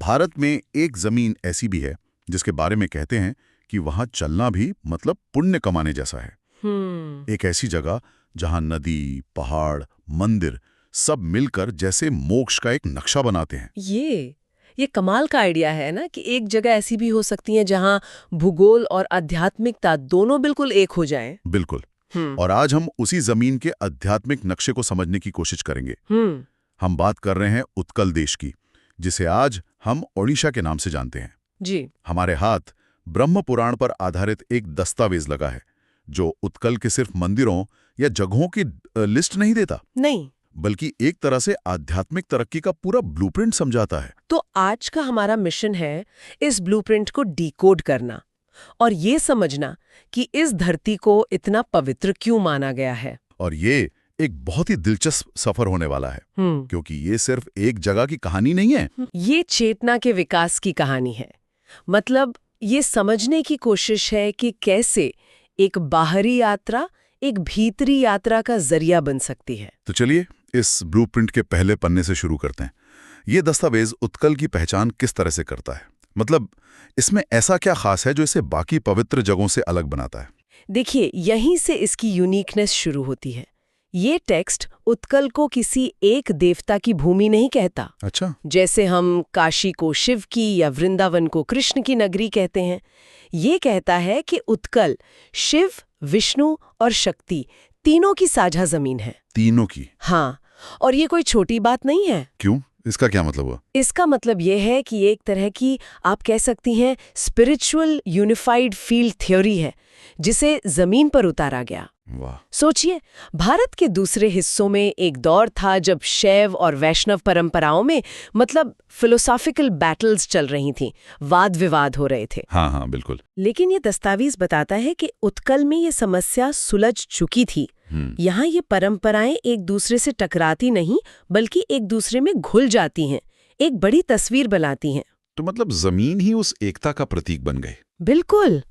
भारत में एक जमीन ऐसी भी है जिसके बारे में कहते हैं कि वहां चलना भी मतलब पुण्य कमाने जैसा है। एक ऐसी जगह जहां नदी, पहाड़, मंदिर सब मिलकर जैसे मोक्ष का एक नक्शा बनाते हैं। ये कमाल का आइडिया है ना कि एक जगह ऐसी भी हो सकती है जहां भूगोल और आध्यात्मिकता दोनों बिल्कुल एक हो जाएं। बिल्कुल। और आज हम उसी जमीन के आध्यात्मिक नक्शे को समझने की कोशिश करेंगे। हम बात कर रहे हैं उत्कल देश की, जिसे आज हम ओडिशा के नाम से जानते हैं। जी। हमारे हाथ ब्रह्म पुराण पर आधारित एक दस्तावेज लगा है जो उत्कल के सिर्फ मंदिरों या जगहों की लिस्ट नहीं देता, नहीं, बल्कि एक तरह से आध्यात्मिक तरक्की का पूरा ब्लूप्रिंट समझाता है। तो आज का हमारा मिशन है इस ब्लूप्रिंट को डिकोड करना और ये समझना कि इस धरती को इतना पवित्र क्यों माना गया है। और ये एक बहुत ही दिलचस्प सफर होने वाला है, क्योंकि ये सिर्फ एक जगह की कहानी नहीं है। ये चेतना के विकास की कहानी है। मतलब ये समझने की कोशिश है कि कैसे एक बाहरी यात्रा एक भीतरी यात्रा का जरिया बन सकती है। तो चलिए इस ब्लूप्रिंट के पहले पन्ने से शुरू करते हैं। ये दस्तावेज उत्कल की पहचान किस तरह से करता है? मतलब इसमें ऐसा क्या खास है जो इसे बाकी पवित्र जगहों से अलग बनाता है? देखिए, यहीं से इसकी यूनिकनेस शुरू होती है। ये टेक्स्ट उत्कल को किसी एक देवता की भूमि नहीं कहता। अच्छा। जैसे हम काशी को शिव की या वृंदावन को कृष्ण की नगरी कहते हैं। ये कहता है कि उत्कल शिव, विष्णु और शक्ति तीनों की साझा जमीन है। तीनों की? हाँ, और ये कोई छोटी बात नहीं है। क्यों? इसका क्या मतलब हुआ? इसका मतलब ये है कि एक तरह की आप कह सकती हैं स्पिरिचुअल यूनिफाइड फील्ड थ्योरी है जिसे जमीन पर उतारा गया। वाह। सोचिए, भारत के दूसरे हिस्सों में एक दौर था जब शैव और वैष्णव परंपराओं में मतलब फिलोसॉफिकल बैटल्स चल रही थीं, वाद विवाद हो रहे थे। हाँ, बिल्कुल। लेकिन ये दस्तावेज बताता है कि उत्कल में ये समस्या सुलझ चुकी थी। यहाँ ये परंपराएं एक दूसरे से टकराती नहीं, बल्कि एक दूसरे में घुल जाती हैं, एक बड़ी तस्वीर बनाती हैं। तो मतलब जमीन ही उस एकता का प्रतीक बन गई। बिल्कुल।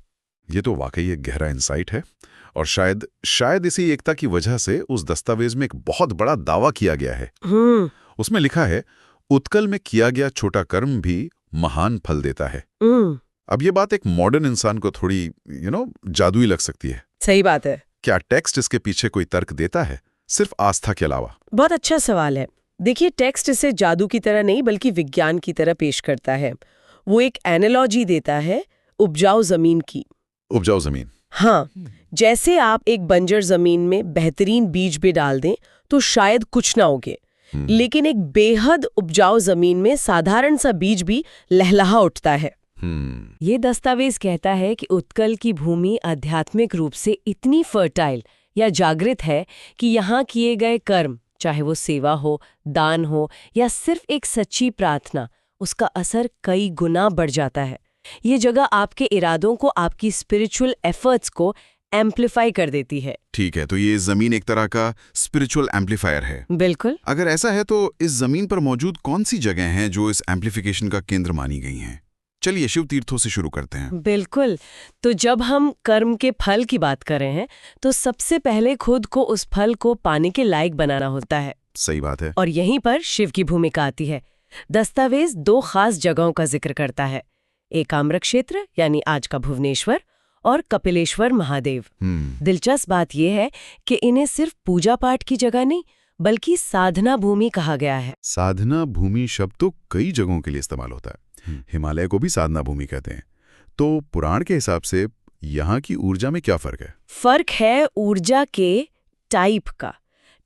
ये तो वाकई एक गहरा इंसाइट है। और शायद इसी एकता की वजह से उस दस्तावेज में एक बहुत बड़ा दावा किया गया है। उसमें लिखा है, उत्कल में किया गया छोटा कर्म भी महान फल देता है। अब ये बात एक मॉडर्न इंसान को थोड़ी जादुई लग सकती है। सही बात है। क्या टेक्स्ट इसके पीछे कोई तर्क देता है, सिर्फ आस्था के अलावा? बहुत अच्छा सवाल है। देखिए, टेक्स्ट इसे जादू की तरह नहीं बल्कि विज्ञान की तरह पेश करता है। वो एक एनालॉजी देता है उपजाऊ जमीन की। उपजाऊ जमीन? हाँ, जैसे आप एक बंजर जमीन में बेहतरीन बीज भी डाल दें तो शायद कुछ ना उगे, लेकिन एक बेहद उपजाऊ जमीन में साधारण सा बीज भी लहलहा उठता है। ये दस्तावेज कहता है कि उत्कल की भूमि आध्यात्मिक रूप से इतनी फर्टाइल या जागृत है कि यहाँ किए गए कर्म, चाहे वो सेवा हो, दान हो या सिर्फ एक सच्ची प्रार्थना, उसका असर कई गुना बढ़ जाता है। ये जगह आपके इरादों को, आपकी स्पिरिचुअल एफर्ट्स को एम्प्लीफाई कर देती है। ठीक है, तो ये जमीन एक तरह का स्पिरिचुअल एम्पलीफायर है। बिल्कुल। अगर ऐसा है तो इस जमीन पर मौजूद कौन सी जगह हैं जो इस एम्प्लीफिकेशन का केंद्र मानी गई हैं? चलिए शिव तीर्थों से शुरू करते हैं। बिल्कुल। तो जब हम कर्म के फल की बात कर रहे हैं तो सबसे पहले खुद को उस फल को पाने के लायक बनाना होता है। सही बात है। और यहीं पर शिव की भूमिका आती है। दस्तावेज दो खास जगहों का जिक्र करता है, एकाम्र क्षेत्र यानी आज का भुवनेश्वर और कपिलेश्वर महादेव। दिलचस्प बात यह है कि इन्हें सिर्फ पूजा पाठ की जगह नहीं बल्कि साधना भूमि कहा गया है। साधना भूमि शब्द तो कई जगहों के लिए इस्तेमाल होता है। हिमालय को भी साधना भूमि कहते हैं। तो पुराण के हिसाब से यहाँ की ऊर्जा में क्या फर्क है? फर्क है ऊर्जा के टाइप का।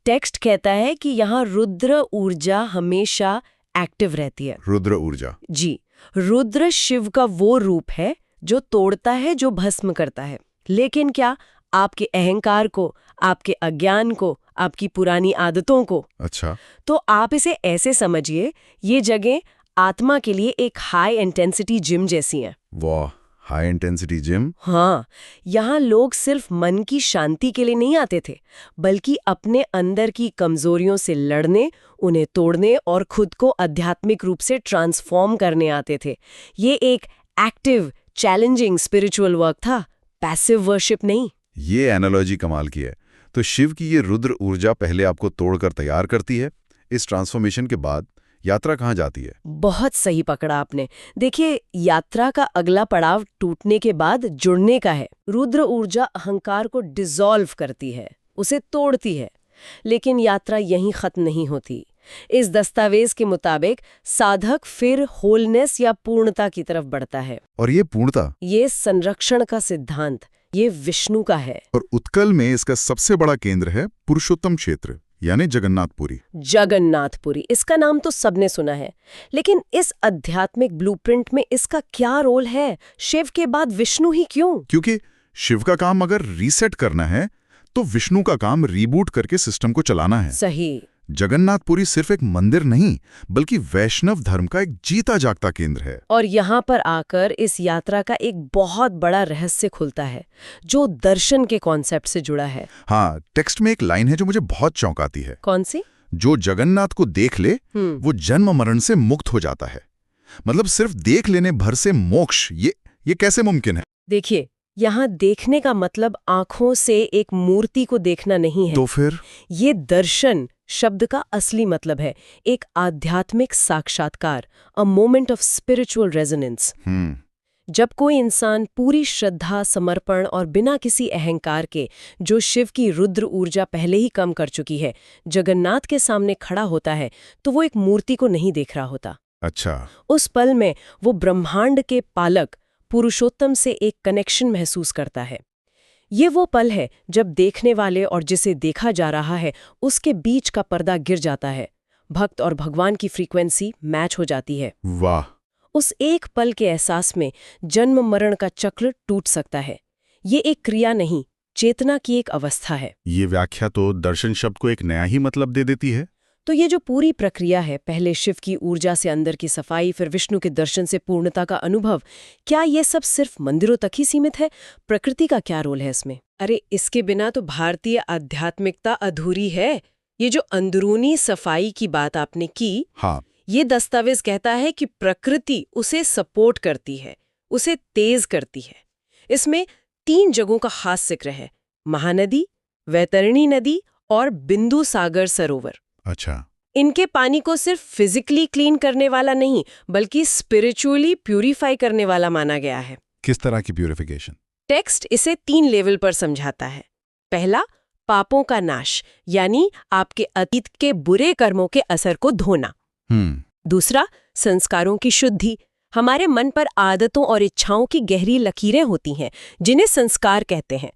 टेक्स्ट कहता है कि यहाँ रुद्र ऊर्जा हमेशा एक्टिव रहती है। रुद्र ऊर्जा? जी। रुद्र शिव का वो रूप है जो तोड़ता है, जो भस्म करता है। लेकिन क्या आपके अहंकार को, आपके अज्ञान को, आपकी पुरानी आदतों को। अच्छा। तो आप इसे ऐसे समझिए, ये जगह आत्मा के लिए एक हाई इंटेंसिटी जिम जैसी है। वाह, हाई इंटेंसिटी जिम? हाँ, यहाँ लोग सिर्फ मन की शांति के लिए नहीं आते थे, बल्कि अपने अंदर की कमजोरियों से लड़ने, उन्हें तोड़ने और खुद को आध्यात्मिक रूप से ट्रांसफॉर्म करने आते थे। ये एक एक्टिव, चैलेंजिंग स्पिरिचुअल वर्क था, पैसिव वर्शिप नहीं। ये एनालॉजी कमाल की है। तो शिव की ये रुद्र ऊर्जा पहले आपको तोड़कर तैयार करती है, इस ट्रांसफॉर्मेशन के बाद यात्रा कहाँ जाती है? बहुत सही पकड़ा आपने। देखिए, यात्रा का अगला पड़ाव टूटने के बाद जुड़ने का है। रुद्र ऊर्जा अहंकार को डिसॉल्व करती है, उसे तोड़ती है। लेकिन यात्रा यहीं खत्म नहीं होती। इस दस्तावेज के मुताबिक साधक फिर होलनेस या पूर्णता की तरफ बढ़ता है। और ये पूर्णता? ये संरक्षण का सिद्धांत, ये विष्णु का है। और उत्कल में इसका सबसे बड़ा केंद्र है पुरुषोत्तम क्षेत्र, यानी जगन्नाथपुरी। जगन्नाथपुरी, इसका नाम तो सबने सुना है, लेकिन इस आध्यात्मिक ब्लूप्रिंट में इसका क्या रोल है? शिव के बाद विष्णु ही क्यों? क्योंकि शिव का काम अगर रीसेट करना है तो विष्णु का काम रीबूट करके सिस्टम को चलाना है। सही। जगन्नाथपुरी सिर्फ एक मंदिर नहीं, बल्कि वैष्णव धर्म का एक जीता जागता केंद्र है। और यहाँ पर आकर इस यात्रा का एक बहुत बड़ा रहस्य खुलता है, जो दर्शन के कॉन्सेप्ट से जुड़ा है। हाँ, टेक्स्ट में एक लाइन है जो मुझे बहुत चौंकाती है। कौन सी? जो जगन्नाथ को देख ले वो जन्म मरण से मुक्त हो जाता है। मतलब सिर्फ देख लेने भर से मोक्ष, ये कैसे मुमकिन है? देखिए, यहाँ देखने का मतलब आंखों से एक मूर्ति को देखना नहीं है। तो फिर? ये दर्शन शब्द का असली मतलब है एक आध्यात्मिक साक्षात्कार, a moment of spiritual resonance. जब कोई इंसान पूरी श्रद्धा, समर्पण और बिना किसी अहंकार के, जो शिव की रुद्र ऊर्जा पहले ही कम कर चुकी है, जगन्नाथ के सामने खड़ा होता है, तो वो एक मूर्ति को नहीं देख रहा होता। अच्छा। उस पल में वो ब्रह्मांड के पालक पुरुषोत्तम से एक कनेक्शन महसूस करता है। ये वो पल है जब देखने वाले और जिसे देखा जा रहा है उसके बीच का पर्दा गिर जाता है। भक्त और भगवान की फ्रीक्वेंसी मैच हो जाती है। वाह! उस एक पल के एहसास में जन्म मरण का चक्र टूट सकता है। ये एक क्रिया नहीं, चेतना की एक अवस्था है। ये व्याख्या तो दर्शन शब्द को एक नया ही मतलब दे देती है। तो ये जो पूरी प्रक्रिया है, पहले शिव की ऊर्जा से अंदर की सफाई, फिर विष्णु के दर्शन से पूर्णता का अनुभव, क्या ये सब सिर्फ मंदिरों तक ही सीमित है? प्रकृति का क्या रोल है इसमें? अरे, इसके बिना तो भारतीय आध्यात्मिकता अधूरी है। ये जो अंदरूनी सफाई की बात आपने की, हाँ, ये दस्तावेज कहता है कि प्रकृति उसे सपोर्ट करती है, उसे तेज करती है। इसमें 3 जगहों का खास जिक्र है: महानदी, वैतरणी नदी और बिंदु सागर सरोवर। अच्छा। इनके पानी को सिर्फ फिजिकली क्लीन करने वाला नहीं, बल्कि स्पिरिचुअली प्यूरिफाई करने वाला माना गया है। किस तरह की प्यूरिफिकेशन? टेक्स्ट इसे 3 लेवल पर समझाता है। पहला, पापों का नाश, यानी आपके अतीत के बुरे कर्मों के असर को धोना। दूसरा, संस्कारों की शुद्धि। हमारे मन पर आदतों और इच्छाओं की गहरी लकीरें होती हैं, जिन्हें संस्कार कहते हैं।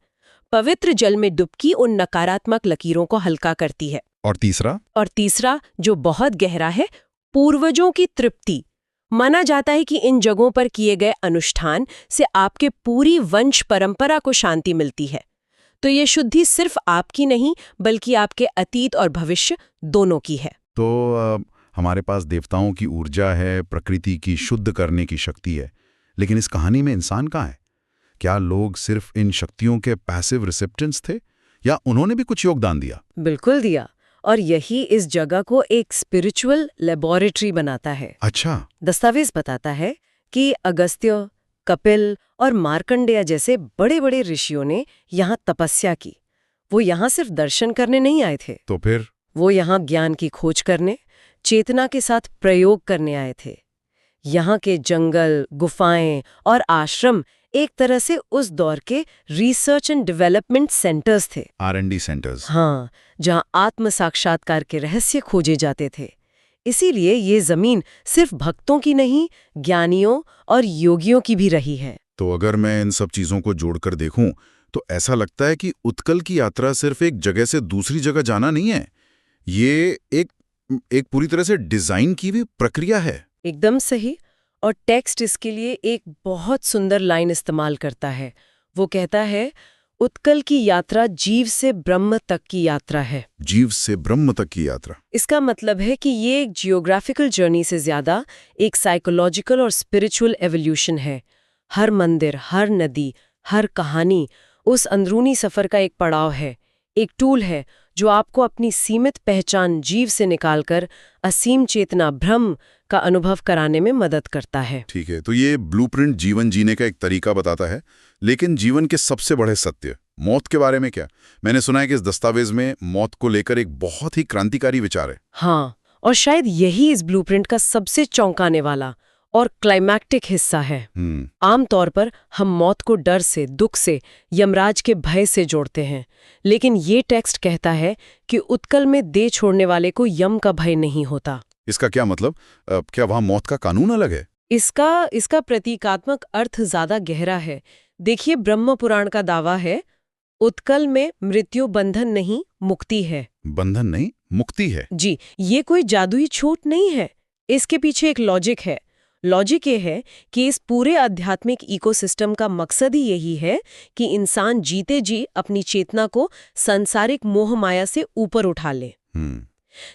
पवित्र जल में डुबकी उन नकारात्मक लकीरों को हल्का करती है। और तीसरा, जो बहुत गहरा है, पूर्वजों की तृप्ति। माना जाता है कि इन जगहों पर किए गए अनुष्ठान से आपके पूरी वंश परंपरा को शांति मिलती है। तो ये शुद्धि सिर्फ आपकी नहीं, बल्कि आपके अतीत और भविष्य दोनों की है। तो हमारे पास देवताओं की ऊर्जा है, प्रकृति की शुद्ध करने की शक्ति है, लेकिन इस कहानी में इंसान कहाँ है? क्या लोग सिर्फ इन शक्तियों के पैसिव रिसेप्टेंट्स थे, या उन्होंने भी कुछ योगदान दिया? बिल्कुल दिया, और यही इस जगह को एक स्पिरिचुअल लेबोरेटरी बनाता है। अच्छा। दस्तावेज बताता है कि अगस्त्य, कपिल और मार्कंडेय जैसे बड़े बड़े ऋषियों ने यहाँ तपस्या की। वो यहाँ सिर्फ दर्शन करने नहीं आए थे। तो फिर? वो यहाँ ज्ञान की खोज करने, चेतना के साथ प्रयोग करने आए थे। यहाँ के जंगल, गुफाएं और आश्रम एक तरह से उस दौर के रिसर्च एंड डेवलपमेंट सेंटर्स थे। R&D centres. हाँ, जहाँ आत्म साक्षात्कार के रहस्य खोजे जाते थे। इसीलिए ये जमीन सिर्फ भक्तों की नहीं, ज्ञानियों और योगियों की भी रही है। तो अगर मैं इन सब चीजों को जोड़कर देखूं, तो ऐसा लगता है कि उत्कल की यात्रा सिर्फ एक जगह से दूसरी जगह जाना नहीं है। ये एक पूरी तरह से डिजाइन की भी प्रक्रिया है। एकदम सही। और टेक्स्ट इसके लिए एक बहुत सुंदर लाइन इस्तेमाल करता है। वो कहता है, उत्कल की यात्रा जीव से ब्रह्म तक की यात्रा है। जीव से ब्रह्म तक की यात्रा। इसका मतलब है कि ये एक जियोग्राफिकल जर्नी से ज्यादा एक साइकोलॉजिकल और स्पिरिचुअल एवोल्यूशन है। हर मंदिर, हर नदी, हर कहानी उस अंदरूनी सफर का एक पड़ाव है, एक टूल है जो आपको अपनी सीमित पहचान जीव से निकालकर असीम चेतना ब्रह्म का अनुभव कराने में मदद करता है। ठीक है, तो ये ब्लूप्रिंट जीवन जीने का एक तरीका बताता है, लेकिन जीवन के सबसे बड़े सत्य, मौत के बारे में क्या? मैंने सुना है कि इस दस्तावेज में मौत को लेकर एक बहुत ही क्रांतिकारी विचार है। हाँ, और शायद यही इस ब्लूप्रिंट का सबसे चौंकाने वाला और क्लाइमैक्टिक हिस्सा है। आमतौर पर हम मौत को डर से, दुख से, यमराज के भय से जोड़ते हैं, लेकिन ये टेक्स्ट कहता है कि उत्कल में देह छोड़ने वाले को यम का भय नहीं होता। इसका क्या मतलब? क्या वहां मौत का कानून अलग है? इसका प्रतीकात्मक अर्थ ज्यादा गहरा है। देखिए, ब्रह्म पुराण का दावा है, उत्कल में मृत्यु बंधन नहीं, मुक्ति है। बंधन नहीं, मुक्ति है? जी, ये कोई जादुई छूट नहीं है। इसके पीछे एक लॉजिक है। लॉजिक ये है कि इस पूरे आध्यात्मिक इकोसिस्टम का मकसद ही यही है कि इंसान जीते जी अपनी चेतना को सांसारिक मोह माया से ऊपर उठा ले।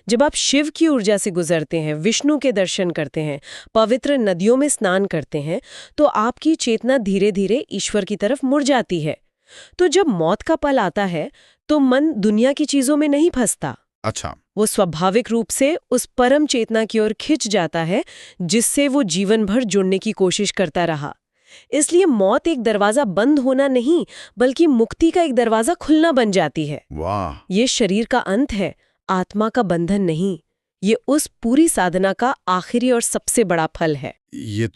जब आप शिव की ऊर्जा से गुजरते हैं, विष्णु के दर्शन करते हैं, पवित्र नदियों में स्नान करते हैं, तो आपकी चेतना धीरे धीरे ईश्वर की तरफ मुड़ जाती है। तो जब मौत का पल आता है तो मन दुनिया की चीजों में नहीं फंसता। अच्छा। वो स्वाभाविक रूप से उस परम चेतना की ओर खिंच जाता है जिससे वो जीवन भर जुड़ने की कोशिश करता रहा। इसलिए मौत एक दरवाजा बंद होना नहीं, बल्कि मुक्ति का एक दरवाजा खुलना बन जाती है। वाह! ये शरीर का अंत है, आत्मा का बंधन नहीं। ये उस पूरी साधना का आखिरी और सबसे बड़ा फल है। ये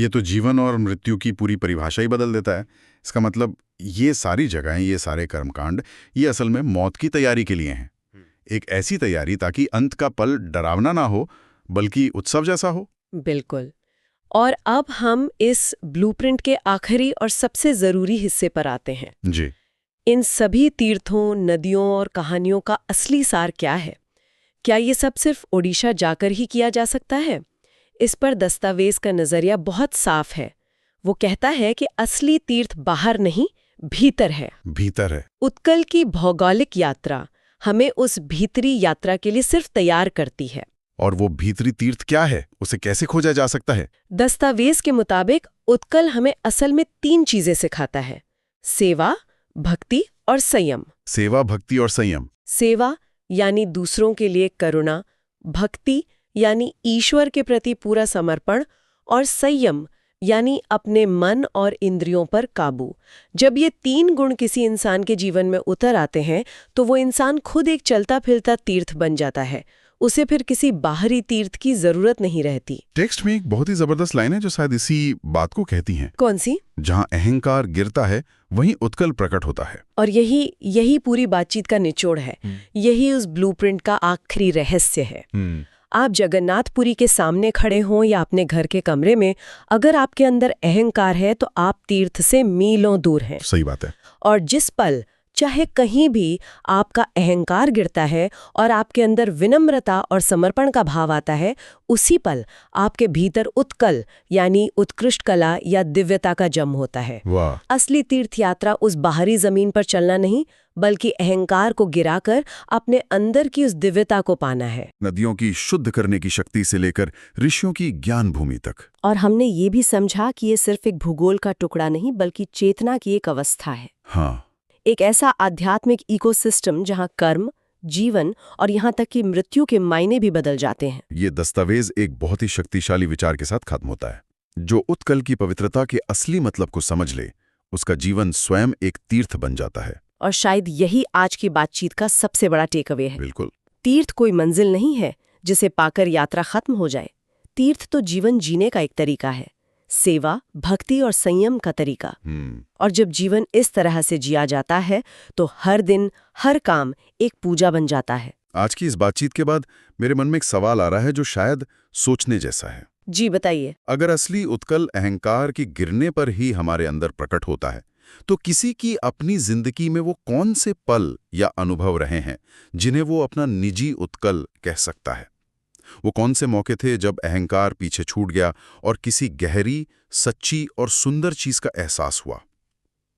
तो जीवन और मृत्यु की पूरी परिभाषा ही बदल देता है। इसका मतलब ये सारी जगहें, ये सारे कर्मकांड, ये असल में मौत की तैयारी के लिए हैं। एक ऐसी तैयारी ताकि अंत का पल डरावना ना हो, बल्कि उत्सव जैसा हो। बिल्कुल। और अब हम इस ब्लूप्रिंट के आखिरी और सबसे जरूरी हिस्से पर आते हैं। जी। इन सभी तीर्थों, नदियों और कहानियों का असली सार क्या है? क्या ये सब सिर्फ ओडिशा जाकर ही किया जा सकता है? इस पर दस्तावेज का नजरिया बहुत साफ है। वो कहता है कि असली तीर्थ बाहर नहीं, भीतर है। भीतर है। उत्कल की भौगोलिक यात्रा हमें उस भीतरी यात्रा के लिए सिर्फ तैयार करती है। और वो भीतरी तीर्थ क्या है? उसे कैसे खोजा जा सकता है? दस्तावेज के मुताबिक उत्कल हमें असल में 3 चीजें सिखाता है: सेवा, भक्ति और संयम। सेवा, भक्ति और संयम। सेवा यानी दूसरों के लिए करुणा, भक्ति यानी ईश्वर के प्रति पूरा समर्पण, और संयम यानी अपने मन और इंद्रियों पर काबू। जब ये 3 गुण किसी इंसान के जीवन में उतर आते हैं तो वो इंसान खुद एक चलता फिरता तीर्थ बन जाता है। उसे फिर किसी बाहरी तीर्थ की जरूरत नहीं रहती। टेक्स्ट में एक बहुत ही जबरदस्त लाइन है जो शायद इसी बात को कहती हैं। कौन सी? जहां अहंकार गिरता है वहीं उत्कल प्रकट होता है। और यही पूरी बातचीत का निचोड़ है। यही उस ब्लूप्रिंट का आखिरी रहस्य है। आप जगन्नाथपुरी के सामने खड़े हों या अपने घर के कमरे में, अगर आपके अंदर अहंकार है तो आप तीर्थ से मीलों दूर हैं। सही बात है। और जिस पल चाहे कहीं भी आपका अहंकार गिरता है और आपके अंदर विनम्रता और समर्पण का भाव आता है, उसी पल आपके भीतर उत्कल यानी उत्कृष्ट कला या दिव्यता का जन्म होता है। वाह! असली तीर्थ यात्रा उस बाहरी जमीन पर चलना नहीं, बल्कि अहंकार को गिराकर अपने अंदर की उस दिव्यता को पाना है। नदियों की शुद्ध करने की शक्ति से लेकर ऋषियों की ज्ञान भूमि तक। और हमने ये भी समझा कि ये सिर्फ एक भूगोल का टुकड़ा नहीं, बल्कि चेतना की एक अवस्था है। हाँ। एक ऐसा आध्यात्मिक इकोसिस्टम जहां कर्म, जीवन और यहां तक कि मृत्यु के मायने भी बदल जाते हैं। ये दस्तावेज एक बहुत ही शक्तिशाली विचार के साथ खत्म होता है। जो उत्कल की पवित्रता के असली मतलब को समझ ले, उसका जीवन स्वयं एक तीर्थ बन जाता है। और शायद यही आज की बातचीत का सबसे बड़ा टेकअवे है। बिल्कुल। तीर्थ कोई मंजिल नहीं है जिसे पाकर यात्रा खत्म हो जाए। तीर्थ तो जीवन जीने का एक तरीका है, सेवा, भक्ति और संयम का तरीका। और जब जीवन इस तरह से जिया जाता है तो हर दिन, हर काम एक पूजा बन जाता है। आज की इस बातचीत के बाद मेरे मन में एक सवाल आ रहा है जो शायद सोचने जैसा है। जी बताइए। अगर असली उत्कल अहंकार की गिरने पर ही हमारे अंदर प्रकट होता है, तो किसी की अपनी जिंदगी में वो कौन से पल या अनुभव रहे हैं जिन्हें वो अपना निजी उत्कल कह सकता है? वो कौन से मौके थे जब अहंकार पीछे छूट गया और किसी गहरी, सच्ची और सुंदर चीज का एहसास हुआ?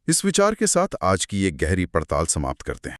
इस विचार के साथ आज की ये गहरी पड़ताल समाप्त करते हैं।